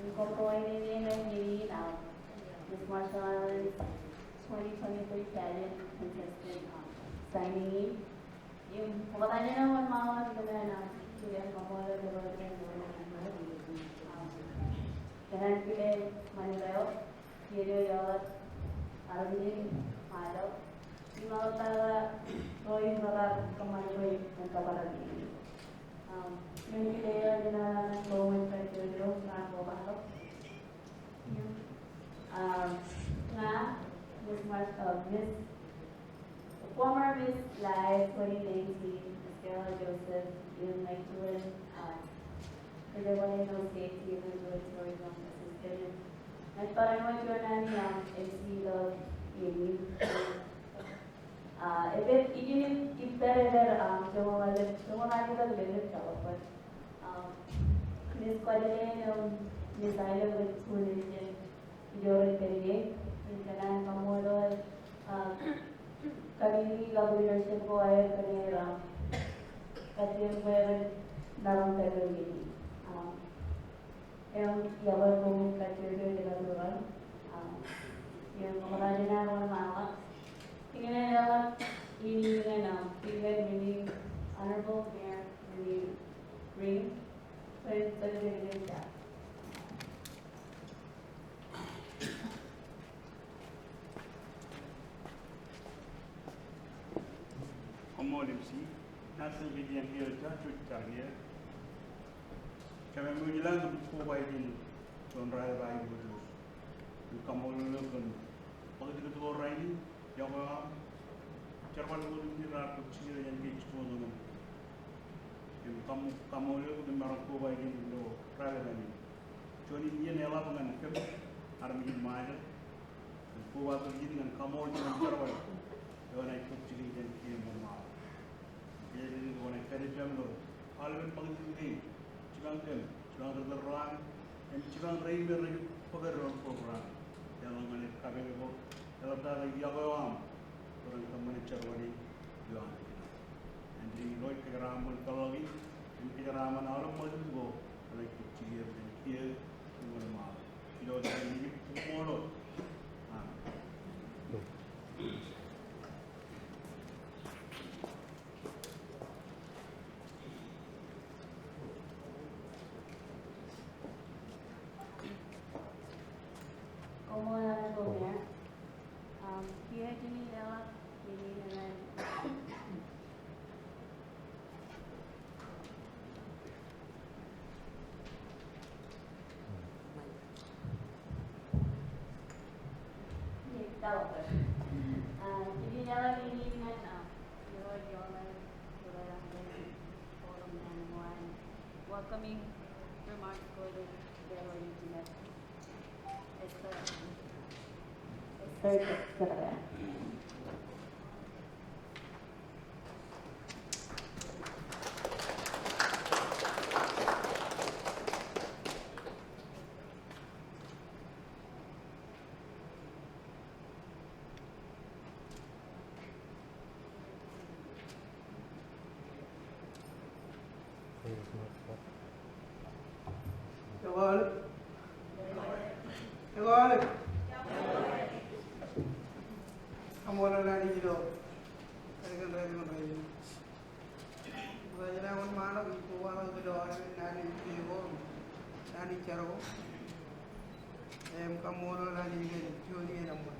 incorporating in Miss Marshall's 2023 pageant contestant signing in. Yung pagkatanya naman mga na siya kamola de Rodríguez Kailan pila Manileo, Kiro Yot, Arvin, Malo, yung mga taga Roy Marat Kamanoy ng Kabaragin. Yung pila din na Roman Criterio na ako batok. Nga, Miss former Miss Live 2019, Miss Carol Joseph, yung nagtuloy Pero wala yung state, yung story ng assistant. Nagparangon ko na niya, MC Love, Amy. If there ever, tumagali ka ulit siya, but Miss Quadrillion yung Miss Island with school din Jory Periye, yung kanan Kamulol, kanini leadership ko ay kanira, kasi yung meron narong Periye. Yung yawal kong katsiryo di Laluran, yung kamarada na ako mga tingnan na naman, tingnan really honorable mayor, really ring, pero talaga siya. Commodity, national media here, Judge Carrier. Kami menjelang berkumpul di Conrad Rai Budus. Kamu lalu kan, pagi itu dua orang ini, yang orang cerman budus di ratu kecil yang kecil tu dengan. Kamu lalu kan berkumpul di lo Rai Rai. Jadi dia nela dengan kami, army major. Berkumpul tu dengan kamu dengan cerman. Yang naik kecil yang kecil mama. Jadi orang kerja jam lo, alun pagi ini. Cilang terang, dan cilang raih beri pekerjaan program. Yang mana kami itu, dalam tahap yang awam, orang kami cerwani jual. Jadi loy kegeraman kalau ini, kegeraman orang macam itu, kalau kecil dan kecil, semua mal. Kilo dan ini semua. Como la gobierna, quiere que ni ela, ni nada. Tahu kan? Jadi dalam ini kan, forum and welcoming remarks for the internet. Kamu orang lari hidup, kerana lari mana? Bagaimana orang mana itu orang hidup nani hidup, nani caro. Kamu orang lari hidup, jodi nama.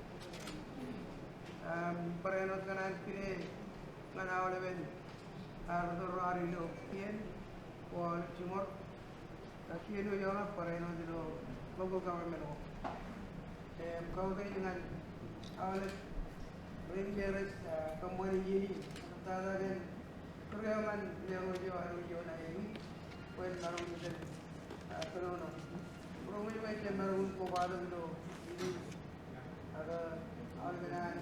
Perenot kanan kiri, mana awal ben, ardo lari hidup, kian, wal cumur, kian itu orang perenot hidup, logo kami melo. Kau tu dengan awal Rangers kembali ini, tentara dan kerjaan yang wajib na ini, pun baru kita kerana, program itu baru kita baru itu ini ada algenan,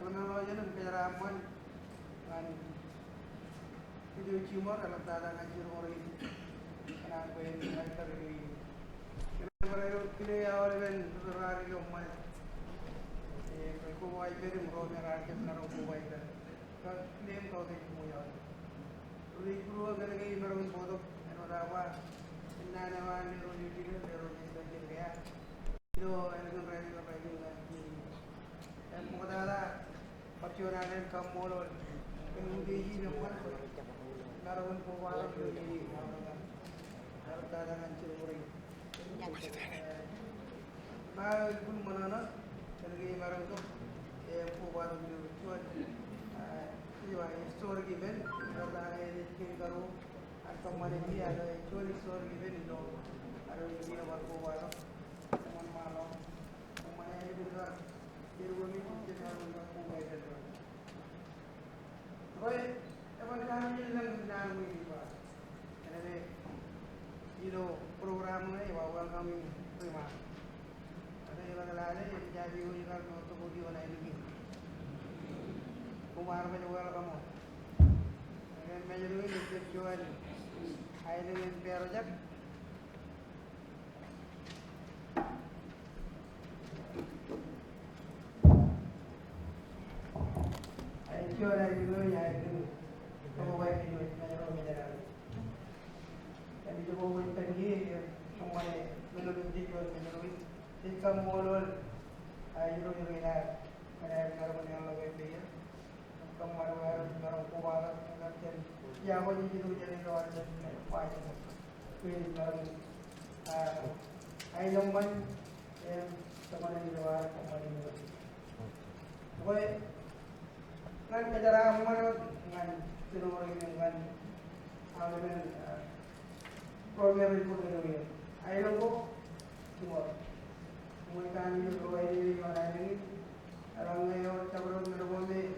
kerana wajib penyerahan kan, itu cuma kalau tentara ngajur orang ini, kerana pun mereka ini, kerana kita awal kan terari rumah. Ko ay beri mo na raket na ro ko ay ka claim ka de mo ya ri guru ga ga meron bodok ano rawa inna na wa ni ro kamolol kemudian naman naroon po walang yung naratangan sinuring mahal pun manana lagi marang ko po walang yung tuwan store given naratangan yung karo at pagmanindi ano yung store given ito ano yung ginawa po walang naman malo kung manayari ko na Irwami kita naroon ng buhay na doon. Okay, ewan namin lang namin iba. Kasi, program na iwawang kami prima. Kasi yung nakalala, yung jabi ko yung karnoto di wala ilugin. Kumar medyo wala ka mo. Kaya medyo luwin, nagtipsuan. Ayaw luwin pero jak. Sure, I will go. I will come away with you. I don't know that. And you go with the gear. Someone will look at you and you come all. I don't know that. And I have never been able to get here. Come on, where you are over. Yeah, what did you do? You know, I don't know. I don't want someone in the world. Why? Ngan kejaraan mana ngan tinuring ngan alamin program itu dulu. Ayo ko semua. Mereka ni juga ini orang ini orang yang cabaran berbuat ini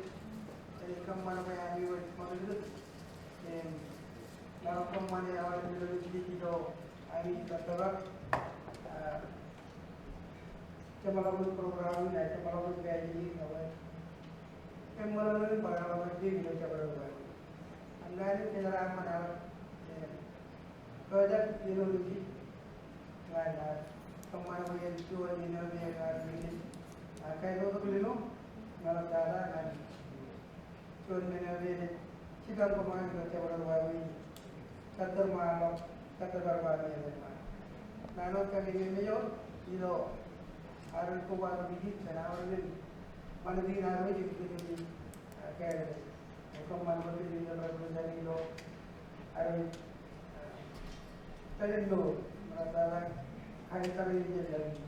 kemana mana yang mana itu. Kalau kemana awal itu itu ini tertera. Cuma lalu program ini, cuma lalu kayak ini, Melele para orang di Indonesia berubah. Anggaran kejaraan mana? Kerja ideologi, mana? Kemana yang jual ideologi yang ada ini? Kayak itu tu dulu, malah cara kan. Jual ideologi, jika kemana kerja berubah ini, kantor malam, kantor berbagi ini. Namun kami ini yo, itu harus kuat begini, karena ini. Mana di negara ini jadi kayak mana di negara berjalan lo, ada kalian lo, mana hari kali ini jadi,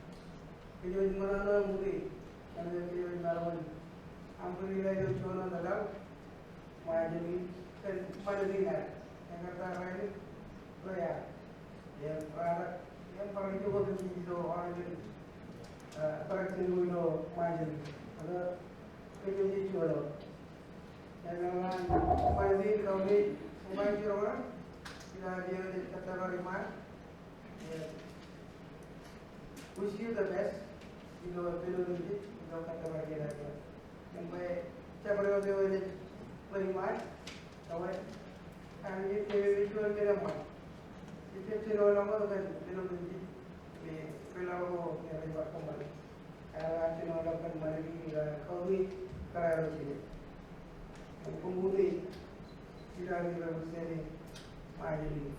video mana lo mudi, mana video mana hampir itu cuma dalam, mana jadi mana di negara, yang kata ini, lo ya, yang paling juga tu video orang ini, paling juga mana jadi. Ada kerja jual, jangan mandi kau ni, mandi orang, tidak dia kata beriman. Wish you the best, itu ini, itu kata beriman. Sampai cabar dia ini beriman, awak kan ini visual beriman. Itu cerita lama tu kan, ini pelaku yang lewat kembali. Alat melakukan mandi kau ni kerana sini. Kemudian tidak dilakukan mandi.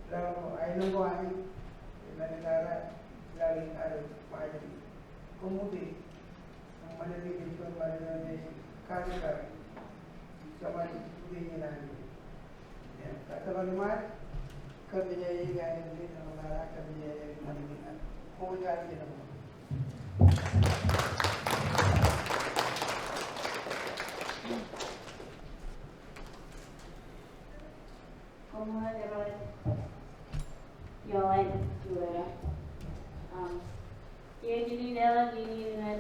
Lalu air kau ani negara lagi ada mandi. Kemudian mandi itu mandi kali sama ini nanti. Kata bagaimana kerja ini kan ini negara kerja ini mandi kan. Kau jadi apa? Como yo lain juga. Jadi dalam ini dengan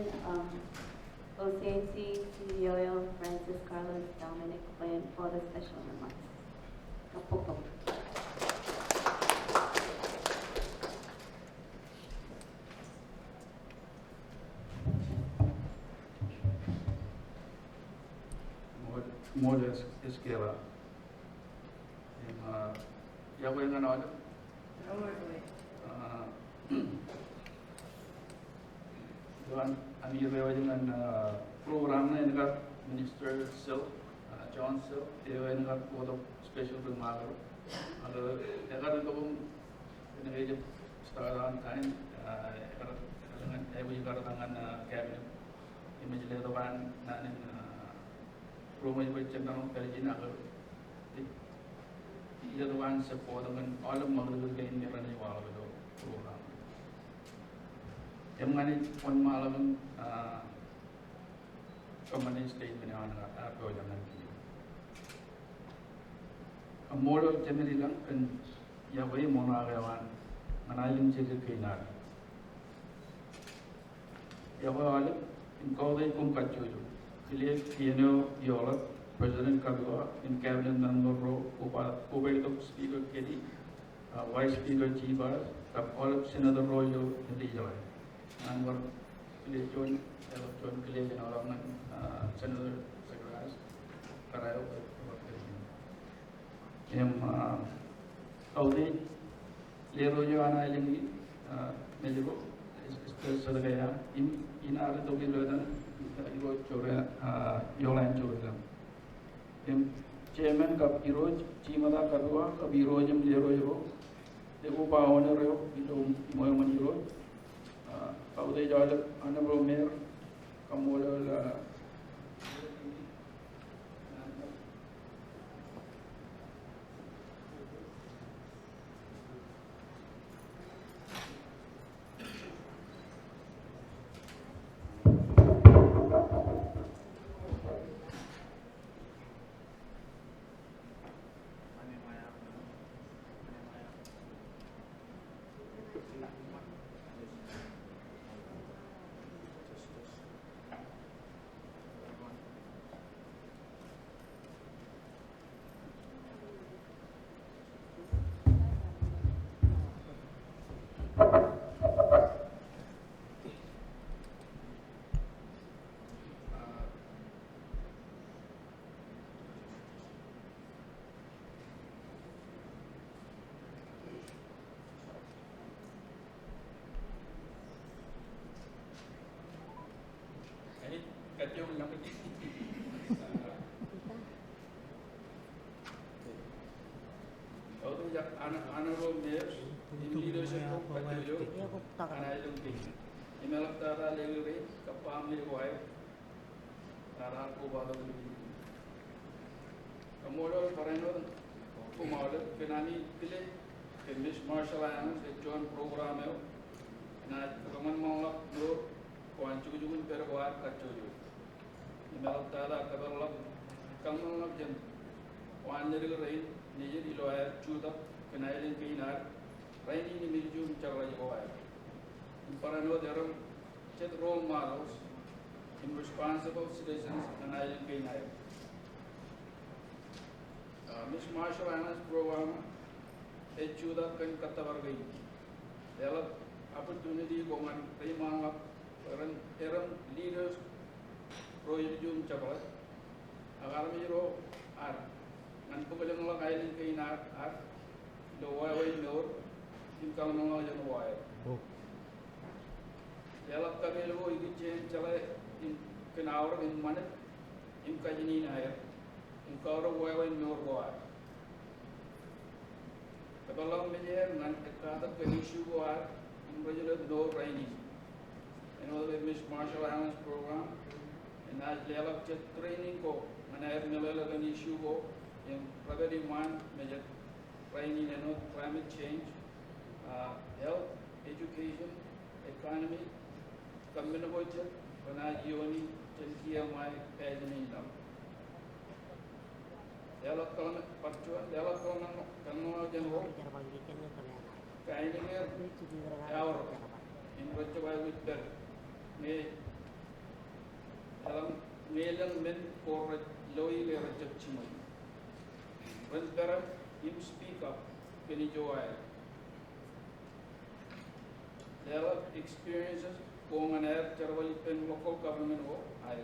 OCNC CEO Francis Carlos Dominic plan for the special remarks. Kapok. Modern esquela. Ya voy a ganar. Doan ani rewa dengan program na ingat Minister Sil, John Sil, rewa ingat board of special bermagar. Ada ingat itu pun ingat sekarang kain ingat dengan ibu juga tangan cabinet. Imagine itu kan nak diploma iba cenderung kerjina ke ia tuan support dengan alam maglulus ke ini rani wala bedo program yang mana pun malam company statement yang ada apa jangan kini modal cemeri lang kan ya bayi mona agawan manayim cekik kainar ya bayi in kau deh kum kacu Kilian piano yola President Kabua in cabinet member ro Ubay to speaker Kelly vice speaker Chiba kap all senator ro yo hindi jalan number kilian join kilian yang orang senator sekretaris karayo yang kau deh lero yo anak ini mejo sebagai ya ini ada tu kita ibu coba jualan coba. Yang chairman kap iroj, cimada kadua kap iroj jam lero yo. Debu bawa nero itu mau meniroj. Kau deh jual anda belum mer, kamu jual kacau nak pergi. Kau tu jak anak rom dia, ini leadership kau kacau jo, anak itu tinggi. Ini malah tara leluri, kapam ni kuai, tara aku bawa tu. Kamu orang foreigner, aku mahu kenani pilih, English martial arts, join program itu. Nah, kamu mahu lah dulu, kau anjuk juga berbuat kacau jo. Melele tada kabarlap kalmalap jen wanjeri rain nijeri loya chuda kenailin kainar rain ini miljum charla joya imparano deram chet role models in responsible citizens kenailin kainar Miss Marshall Anna's program chuda kan katabar gai develop opportunity gongan raimangap eram leaders Royal Jum Chabat, agar miro ar, nanti kalau ngelak ailin kainar ar, do wai nor, kalau ngelak jangan wai. Jalap kami lo ikut jen calai kenawar in mana, kajini nair, kalau wai nor wai. Kalau menjer nanti kata kenishu wai, berjalan do raini. Another Miss Marshall Allen's program. Nas level training ko, mana melele kan issue ko, yang pragati man major training and climate change, health, education, economy, kami ko cek, mana jiwani cengkia mai pejani dam. Level kalau percuan, level kalau jengo, kain ini awal, ini percuan itu ni. Dalam melang men korek loi le rajab cimai. Rantaran you speak up kini joai. Dalam experiences kong aner carwali pen local government ho ay.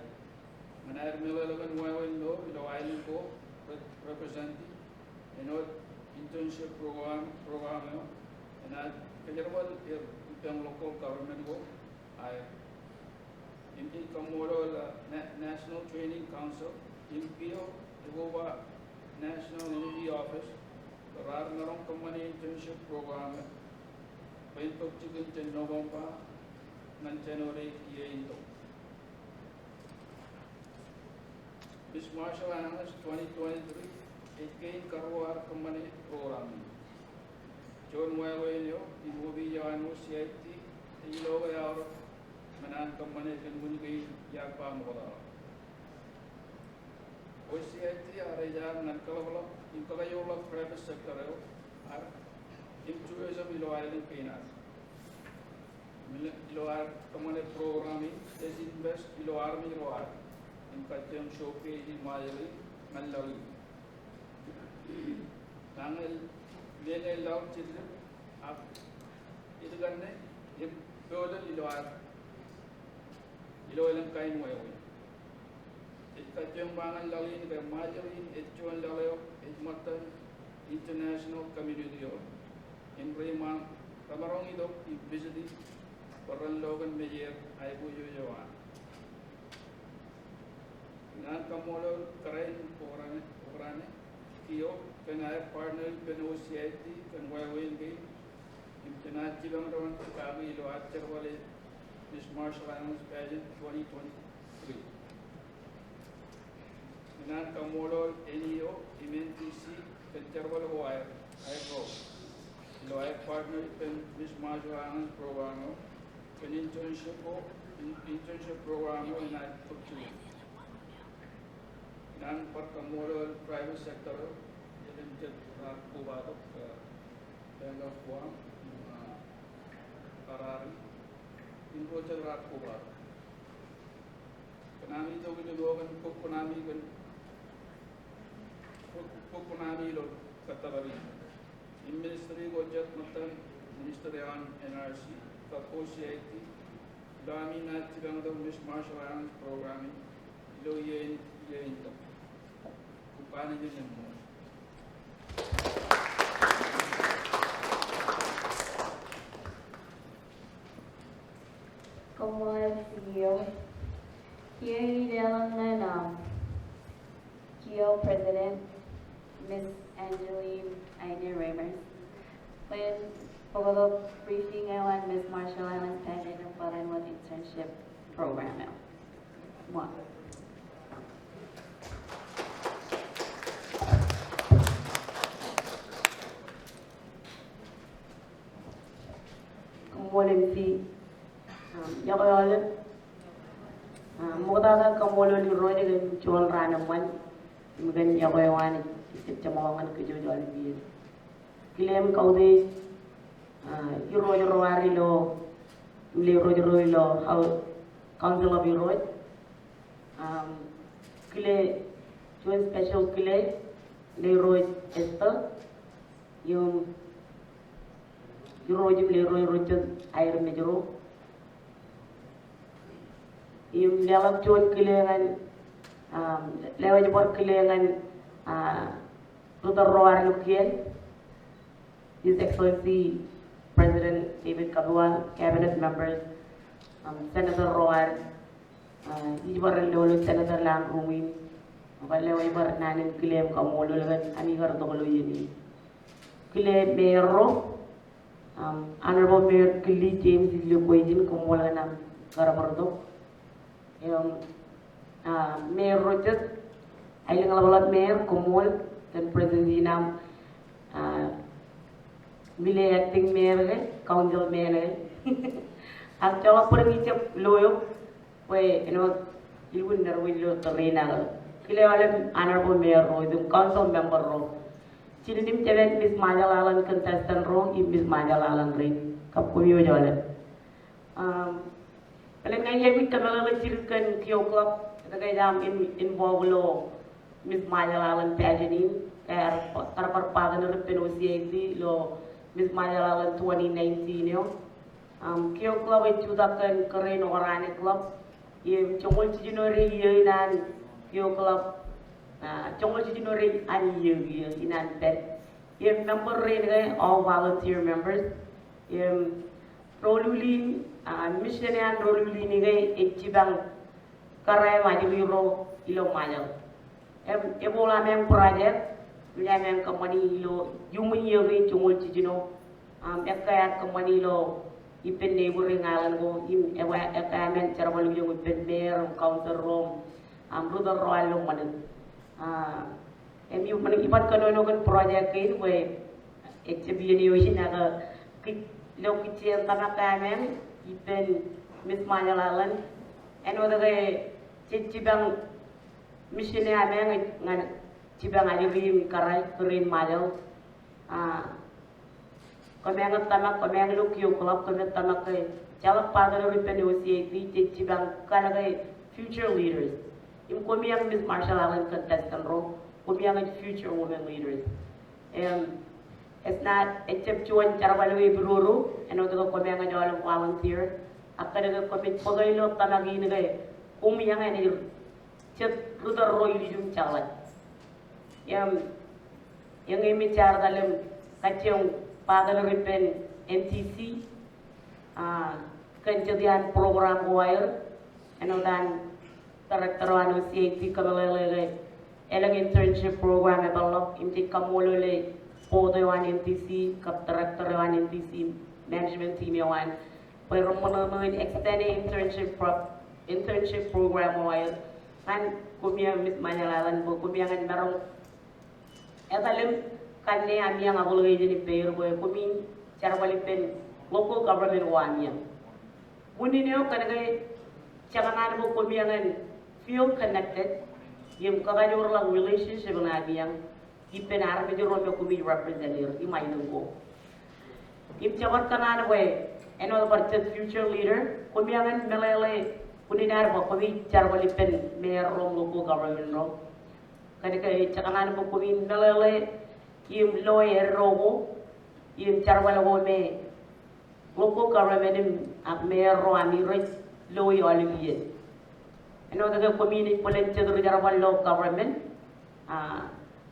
Aner melele kan wawan do ilo island ko representing internship program ho. Aner kajarwal pen local government ho ay. Ini kamu National Training Council, IMPIO, Iwoba National Energy Office, Rar Narong Company Internship Program, Paintok Chicken November, Nanjanore Yeto. Miss Marshall Analyst 2023 again Karwar Company Program. John Wayo, Iwobi Yano CIT, Ilo Yar, Manan Company and Mungi Yapan Wala. OCIT are a young and colorful in Kalayola private sector are tourism Ilo Island Pinas. Ilo are Company programming, they invest Ilo Army Roar in Katyam Showcase in Mayali, Malali. Nangal Lene Love Children up Idagane, if Dolan Ilo and Kain Way. It Katyam Bangal Lalin, the Majalin, Echuan Laleo, Edmonton International Community in Rayman, Tamarongido, he visited Paran Logan Mayer, Ibu Yoan. Nan Kamolo, Karain, Orane, Kio, can I partner with OCIT, can Wayaway Game, International Chilangaran, Kabi, Loacherwale, Miss Marshall Islands Pageant 2023. Nan Kamolo, NEO, MNTC, Canterval Wire, I go. I partner with Miss Marshall Islands Program, an internship program, and I put to it. Nan Parkamolo private sector, limited Kubado, Banga Fuam, Harari, in Roger Rakuba. Kanami to the Logan Kukunami Katarari. In Ministry Gojet Matan, Ministry on NRC, OCIT, Dami Nat Miss Marshall Islands Programming, Loyen Yento. Kupani din mo. Como CEO, CEO President, Miss Angeline Aine Ramers. When for the briefing, I want Miss Marshall Islands Pageant and Foreign Internship Program. One. Volunteer. Yakoyol. Muda kamolo ni roy ni chol rana man. Mugan yakoywan itchamongan kujojol bi. Kilem kaude yuro warilo le rojo how council of Europe. Kile joint special kile le roy Esther yung Euro le roy rojo air mejro yung lalap joint kile ngan lewaj bor kile ngan rutar roar lukien His Excellency President David Kabua, cabinet members, Senator Roar, Ibar Lolo, Senator Lang Rumin, Valewa Ibar Nanin Kilem Kamolo, Anigar Dolo Yini. Kile Mayor, Honorable Mayor Kili James Lukwajin Kumolana Karabardo, Mayor Rogers, Island Mayor Kumol, then President Zinam. Mile acting mayor, council mayor. Ang cakap pun ngicap loyo, we you wouldn't know we look the arena. Kile wale honorable mayor ro, the council member ro. Chilidim cewek Miss Majal Alan contestant ro, Miss Majal Alan rin. Kapuyo jole. Paling ngayon we kamera chilkan kyo club, tagay jam involve lo Miss Majal Alan pageant, kaya tarapar na rin OCIT lo. Miss Majalalan 2019 Kyo club itu takkan keren orang club. Ye congol cijinori ye inan Kyo club. Congol cijinori ani ye inan pet. Ye member re all volunteer members. Ye rolulin mission and rolulin ni echibang karai majuli ro ilo majal. Ebola meng project. Yang company lo human year cungul cijino ekaya company lo ipen neighboring island go im ekaya men charabal yung ipen mayor counter room Rudo Royal Manan. And you iban kanonogan project in where it's a beauty naga lokichian tamakamen, even Miss Malalan, and other way Chibang missionary Chibang Alivim Karai, Green Mile. Kamang tamak, kamang look you club, kamang tamak, Jalak Father Ripen, Chibang Kanagay, future leaders. In Komiang Miss Marshall Allen contestant role, Komiang future women leaders. It's not except you and Charvalwe Bruru, and other Komiang all volunteer. After the commit Pogano Tanagin, Komiang and just Ruther Roy Yum Chalat. Young Amy Chardalem, Kachung, Father Ripen, NTC, Kanjadian program wire, and then Director of CAT Melele, Elang Internship program developed in the Kamolole, Podo one NTC, Cup Director one NTC, Management Team one, where Roman extended internship program wire, and Kumia Miss Manalan, Kumia and Maron. Etalim, Kane Amiang Abulation in Pair, where Kumin, Charwalipen, local government one year. Wouldn't Kanagay, Chakanan Kumian feel connected, yung kagayurlang relationship na niyang ipenara medyo ron ko kumi representative imay nunggo. If chawat kanan way, and all about the future leader, kumiangan Melele, kuninar mo kumi charwalipen mayor rom local government rom. Kani kay chakanan mo kumi Melele, yung lawyer romo, yung charwalawo me local government mayor ro ami lawyer olivier. And the community volunteer to the local government,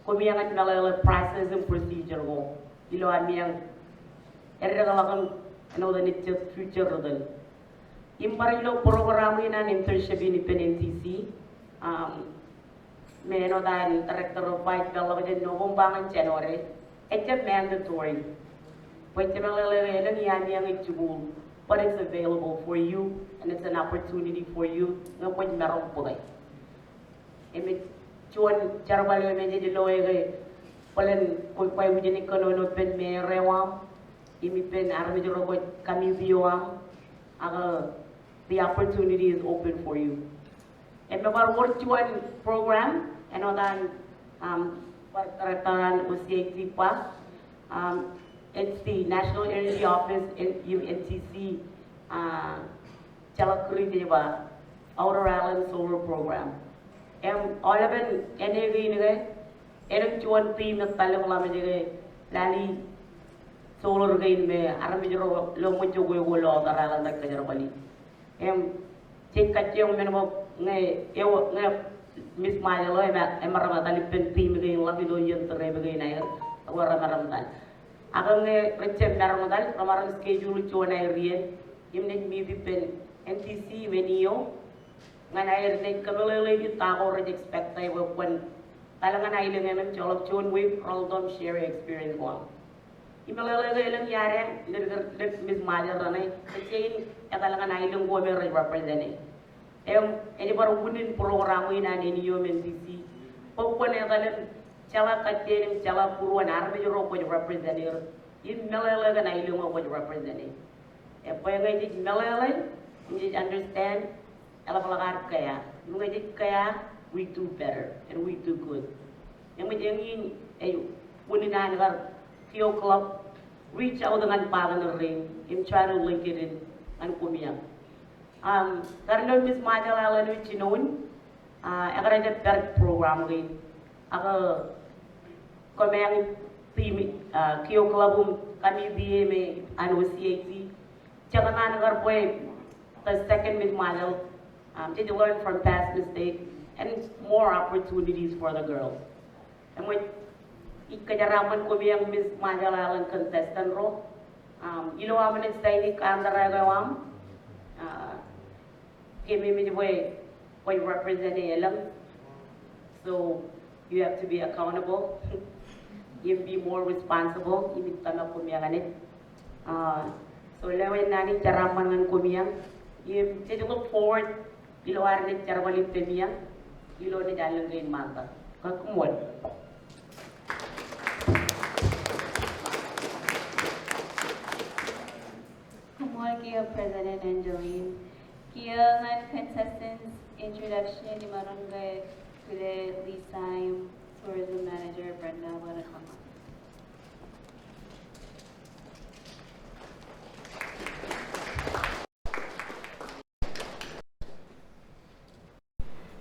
Kumiangan Melele process and procedure go. Ilo amiyang erregalakan the nature future rodel. Imparilo program in an internship in NTC. Meno dan director of fight television no bangan January. It's a mandatory. When Melele and yamiyang itubul. But it's available for you, and it's an opportunity for you. No point merong pulay. Emi chuan charwalo menjadi loe polen koi pai wujeni kono pen me rewam. Imi pen armi joro kami biwam. Aga the opportunity is open for you. And our work chuan program, and on that UCAT pa. It's the National Energy Office in NTC Chalakuri Deva Outer Island Solar Program. All of it, any chuan team na talang lamang lali solar gain me aramidro lomucho gulo Outer Island na kajarabali. Check kachiyong menamo ngay Miss Maya lo emaramatali pen team gain lagi do yun terebe gain ayer awara maramatan. Ako nga recep narangal, kamarang schedule chuan ay riyan, yung nagmibi pen NTC veniyo, nga nairnig Melele yung tako rin expect tayo when talaga na ilang naman cholok chuan with Roldom share experience mo. Yung Melele ilang yari, Miss Mother ranay, kasi talaga na ilang women represent ini parang kunin program yun na ninyo NTC, pagkuhan na talaga Chala kachenim chala puruan arme joro ko representative in Melele ga nailung ko representative e poyang di Melele you understand ala palagar kaya yung kaya we do better and we do good yung medyo uninan gar Kio Club reach out dengan pagan ring in try to link it in an kumiang karena Miss Majala lalu cinon agar ada per program rin ako Kamang team Kio Club kami diye me CAT. Tsaka na nagarpoy the second Miss Majal to learn from past mistakes and more opportunities for the girls. And with ikajaraman ko biyang Miss Majal Island contestant ro. Ilo aman ang stay ni Kandara gawam. Kami medyo boy representing elang. So you have to be accountable. You be more responsible. Ibig tama kumiyanganit. So lewen nani caraman ng kumiyang. You look forward. Iluar ni carwalit kumiyang. Ilo ni Jalo Green Manta. Kakumwal. Kumwal kia President Angeline. Kia ngan contestants introduction ni Marangay Kule Lisa yung tourism manager Brenda Warakama.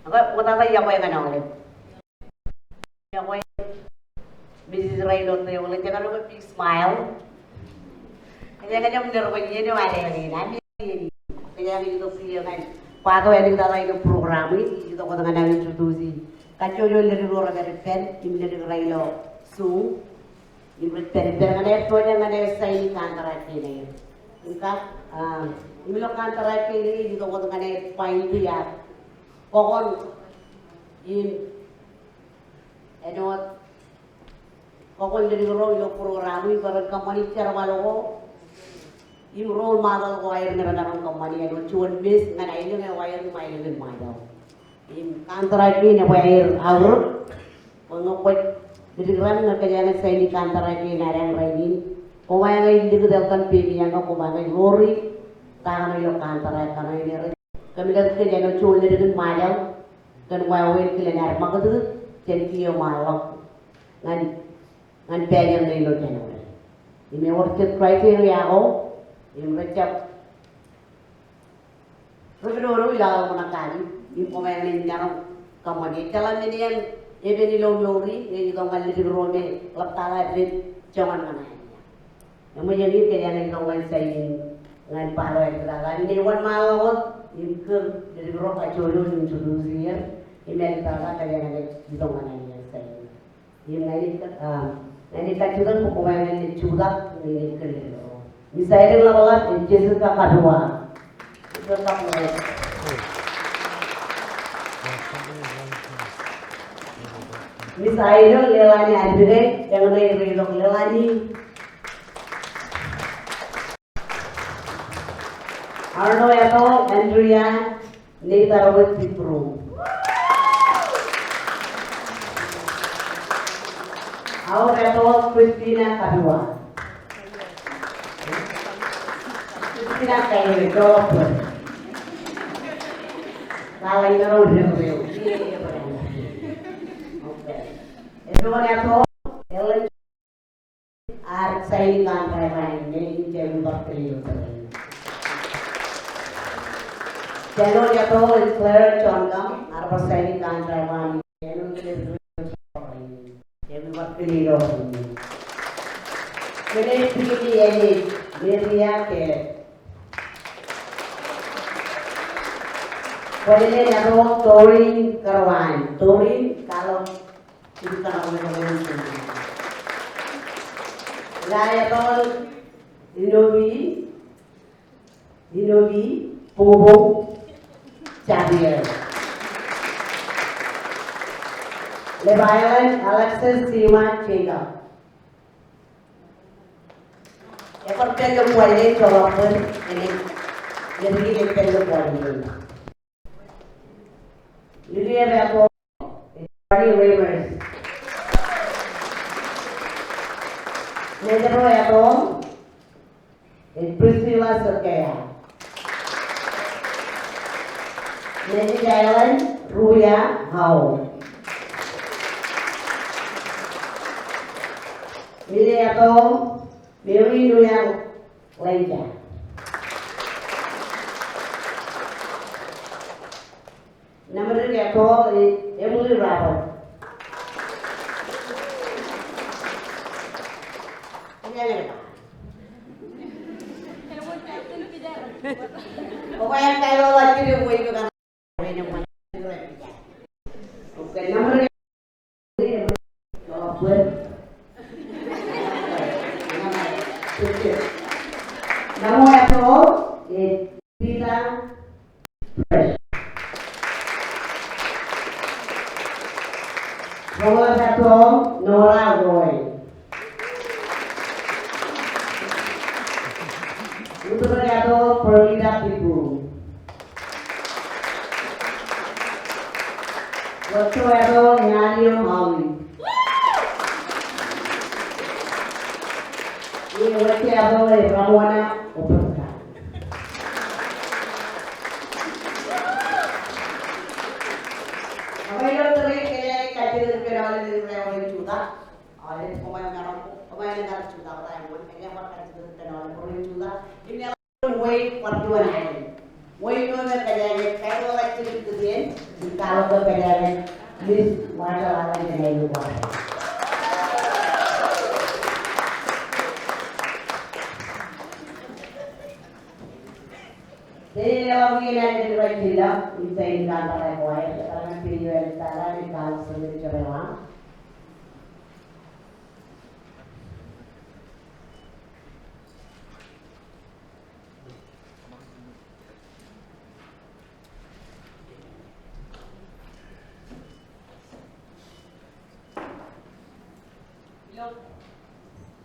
Ako tatay ako yung ano ulit. Ako yung Mrs. Raylot na yung ulit. Yung ano big smile. Kanya-kanya menerwin yun yung ada yang ini. Kaya gitu sih kan. Pato yang kita tahu itu program ini itu kau tengah introduksi. Kacau jo dari luar dari pen, ini dari Raylo su. Ini dari kan ada tuh yang ada saya kantor ini. Ingka, ini lo kantor ini itu kau tengah pain itu ya. Kokon in enot kokon dari Raylo program ini kalau company cara malu yung role model ko ay naradamang company ano chuan bis nga na ilo nga wire ni mailo din mailo in kantaray ni na wire hour mga kwet didigram nga kaya na sa ini kantaray ni na rang rainin kumaya nga hindi ko dalkan pipi nga kumaya nga lori taka na ilo kantaray ka na ini kami lang kaya no chuan din mailo kan wire kila na magadu chen kiyo mailo ngan peyang na ilo chano ini worth criteria ako yung recap Rupidoro ilaw mo na kani yung kumain niya ng kamagi kalam niya yan ebe nilaw lori ngayon itong kalilig rome laptala din jangan mana niya yung mayagin kaya na itong ngan sa ngan palo ay talaga hindi wan malawot yung ker jadi ro kacolo yung sudusiya ime talaga kaya na itong mana niya sa yung ngayon kacudan ko kumain ni cudak ni kelilo misalnya lawan Jesus ka kadua itu tak boleh misalnya lelani adire yang relo lelani Arno atau Andrea ni tarawih tipru Aur atau Christina kadua tidak kayak jawab kalau itu udah oke itu mereka Ellen art saya kantor lain jadi jam berkeliling kalau dia tuh Claire contoh apa saya kantor lain jadi berkeliling jadi begini dia ke Pwede nato touring karawan. Touring kalau kita ngomong Laya tol Dinovi, Pubong, Xavier. Lebayan, Alexis, Sima, Jacob. Ekorten yung kuwalin, kawapun, ini jadi kita yung kuwalin. Lydia Beto, Barney Rivers. Pedro Beto, Priscilla Sorkea. Nancy Dylan, Ruya Hao. Miliato, Mary Nuyang Leja. Number 3 ko Emily Robert. Pokoknya kalau lagi dia mau ikut kan. Oke, nomor Nomor itu kita Nomor 1 Nora Roy. Untuk berkata Perlita Pibu. whatsoever in your home. Whatever Ramona Oprah. Available to read category Juda. All is common available to the Bible. I never category Juda. You never wait for you and I. Wait for the category, cattle activity to the end. You can't go category. This water I can water. Jadi kalau kita lihat di luar jila, kita ini kantor yang baik, karena video yang kita di kantor sendiri coba.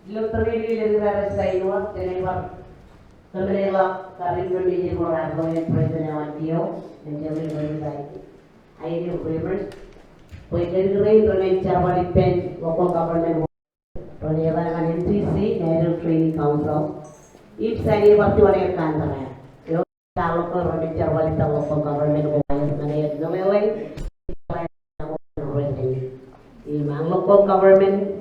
Belum terjadi dari rasa inuat dan ibar. Kemudian kami berdiri orang yang presiden Dio dan jadi berbaik. Air rivers, pengendali dengan cara dipend local government, penyelenggara dengan NCC National Training Council. If saya waktu ada kantor ya, kalau kalau dengan cara dipend local government dengan Melele, imang local government.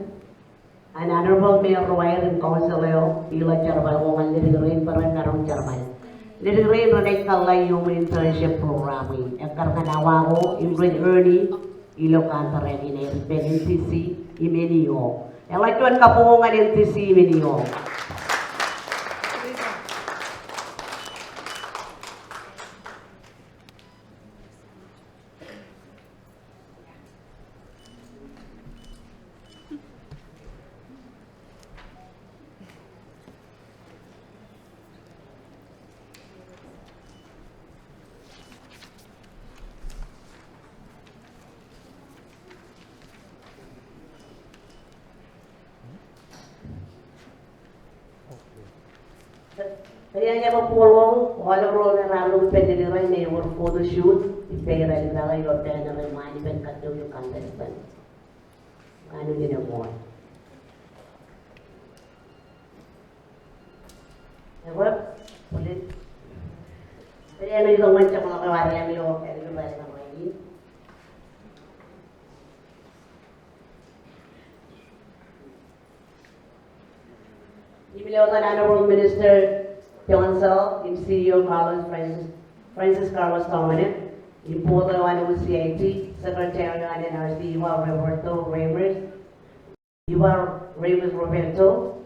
An honorable mayor Royal and councilor ila charbal wongan lirin para narong charbal lirin ronek kalay yung internship program ekar kanawa ko imrin early ilo kantare ina NCC imenio ela tuan kapungan NCC imenio Kaya niya mapulong, walang role na ralong pwede rin rin may work photo shoot, ipera rin na kayo, pwede na rin management kato yung contestant. Ano din ang mo? Diba? Ulit. Kaya na yung mancha mga kawari namin yung kaya rin balik ang mga Imilaw na Honorable Minister Johnson, yung CEO Carlos Francis Carlos Dominic, yung Puto ng CIT, Secretary ng NRC, Iwa Roberto Ramos, Roberto,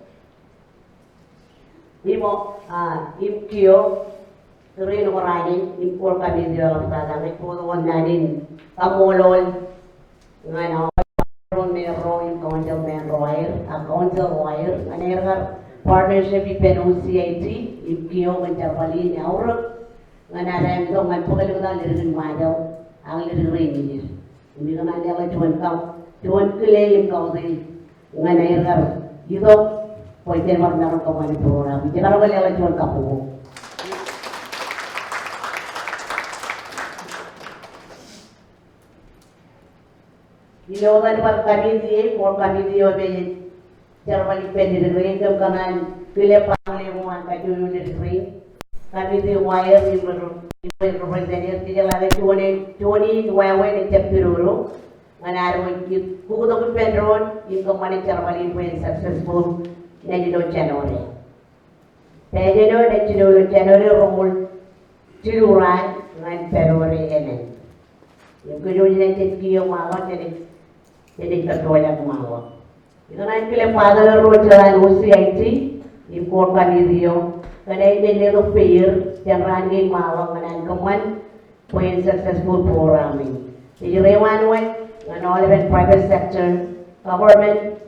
Imkyo, Torino Coranin, Impor kami di dalam tatang, Puto nanin, Kamulol, ng Mayor, yung Council Mayor, ang Council Lawyer, ang partnership with CIT, Imkyo, Kancapali, Auruk, nga narayang ito, nga pagkalang na lirin madaw, ang lirin niya. Hindi ka na nila tuwan kulay yung kausay, nga nairar, ito, pwede magnaroon ka man yung program. Hindi ka na nila tuwan ka po. Ilawan naman kami diye, more kami diyo, cara balik pendek dari itu karena pilih panglima yang kaju dari kami di wire di berrepresentatif tidak lagi cuani wire di cepiruru menaruh buku dokumen pendron itu mana cara balik yang successful jadi do Januari Januari rumul ciluran dengan Februari ini yang kedua jadi kiyo malah jadi ketua yang malah. Ito na yung kilimpada ng Rocha UCIT, import kami diyo. Kaya hindi nito fair, yung running mawang manangkaman, po yung successful programming. Yung rewanwan, ng all even private sector, government,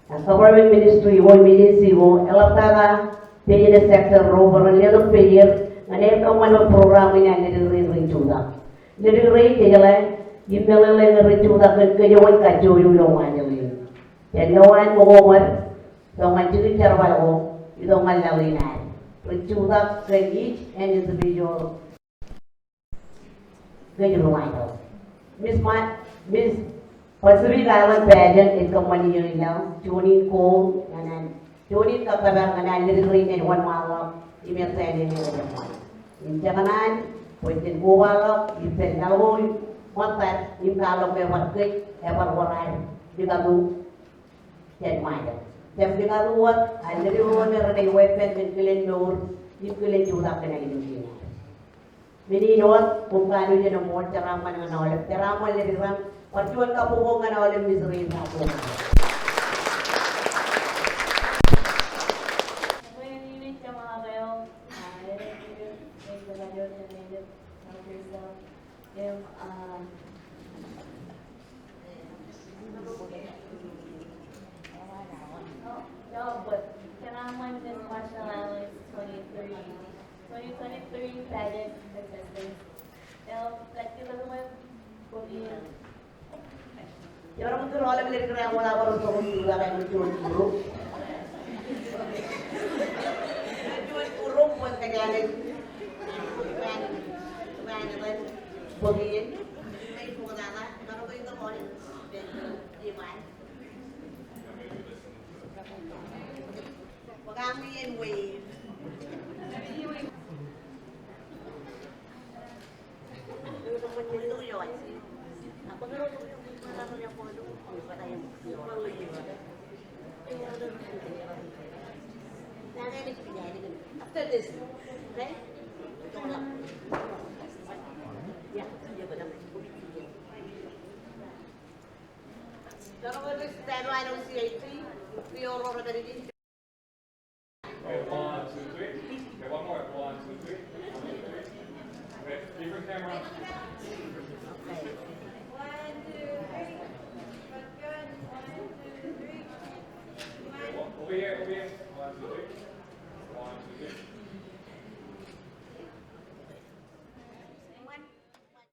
ang government ministry, yung agency mo, elaptaga, pwede na sector rover, ang nito fair, nga man ang programming na nilirin juga. Nilirin, kaya yung Melele ngerecuda kejawan kacau yung aja lin. Jadi lawan mengomar, lawan jadi cara baru, itu ngalalinan. Recuda ke each and individual Ganyan lumayo. Miss Pacific Island pageant is company yun lang. Tuning ko, ganan. Tuning ka pa ba ganan, nilirin na one mawag, imertay din yung naman. Yung jamanan, pwede buwalak, ipin nalawoy, montar, yung kalong may wakit, ewan waray, di ka do, yan mayo. Jam di ka duwat, ay nilirin na rin yung weapon, yung kilin door, yung kilin judak na yung Mininot, kung paano niya ng mga tiraman ng nawalan. Tiraman niya rin, pagtuan ka po kong nawalan misery na po. Nag-unit ka mga kayo. No, but Tiraman is Marshall Islands 2023 pageant assistance. Like, kita mo yung Ya orang itu orang beli kerja wala baru turun juga kayak mencuci buruk. Mencuci buruk buat kerjaan. Bukan apa bagian. Main bukan apa. Kalau itu mau di mana? Kami yang wave. After this, right? Yeah, dia benar. Kalau this time I don't see it. We all over the region. Okay, 1, 2, 3. Okay, one more. 1, 2, 3. 1, 2, 3. Okay, different camera.